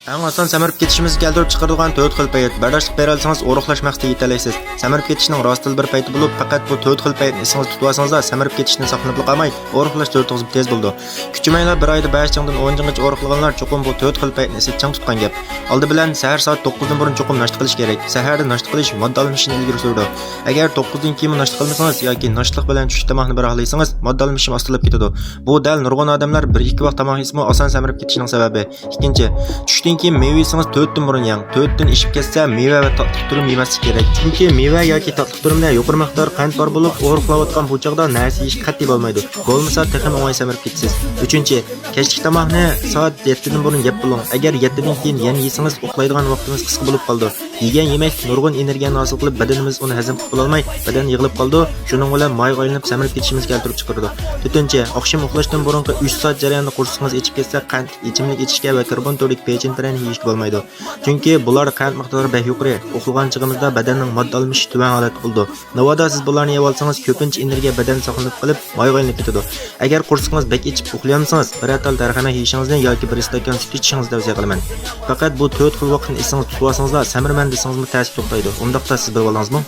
Eng oson samirib ketishimizni keltirib chiqaradigan 4 xil payt. Bardashlik bera olsangiz, o'roqlash maqsadiga yetalaysiz. Samirib ketishning rostil bir payti bo'lib, faqat bu 4 xil paytni esingiz tutib olsangiz, samirib ketishni saqlanib qolmay, o'roqlash 4 xil tez bo'ldi. Kuchmaylar bir oyda 5 changdan 10 changgacha o'roqlaganlar cho'qim bu 4 xil paytni esid chang tutgan gap. Oldi bilan sahar soat 9 dan burun cho'qim nashta qilish kerak. Saharda nashta qilish modda almashishni ilgari surdi. Agar 9 dan keyin nashta qilmasangiz yoki nashtalik bilan tush tomoqni bir axlaysangiz, modda almashishni ostilib ketadi. Bu dal nurg'un odamlar 1-2 vaqt tomoq yesmi oson samirib ketishining sababi. Ikkinchi, tushdan keyin meva yesangiz 4 dan burun yang. 4 dan ishib ketsa meva va tatlı turum yemaslik kerak. Chunki meva yoki tatlı turumda yuqori miqdor qand bor bo'lib, o'riqlayotgan bu chaqda narsa yeyish qat'iy bo'lmaydi. Bo'lmasa texim o'ng'ay samirib ketasiz. 3-chi, kechlik tomoqni soat 7 dan burun yeb bo'ling. Agar 7 dan keyin yana yesangiz, uxlaydigan vaqtingiz qisqa bo'lib qoldi. Yegan yemak nurg'un energiyani hosil qilib, badanimiz uni hazm qila olmay, badan yig'ilib qoldi. Shuning bilan moy aylanib samirib ketishimizni keltirib chiqardi. 4-chi, oqshom uxlashdan burungi 3 soat jarayonida qursingiz ichib ketsa, qand, ichimlik ichishga va karbonatli pechin tarani yeyishga bo'lmaydi. Chunki bular qand miqdori beh yuqori. Uxlagan chig'imizda badanning modda almashish tuvan holat bo'ldi. Navoda siz bularni yeb olsangiz, ko'pincha energiya badan saqlanib qolib, moy aylanib ketadi. Agar qursingiz bek ichib uxlayolmasangiz, bir atal darxana yeyishingizni yoki bir stakan sut ichishingizni tavsiya qilaman. Faqat bu 4 xil vaqtni esingiz tutib olsangiz, samirman desangizmi ta'sir to'xtaydi. Undaqda siz bilib olingizmi?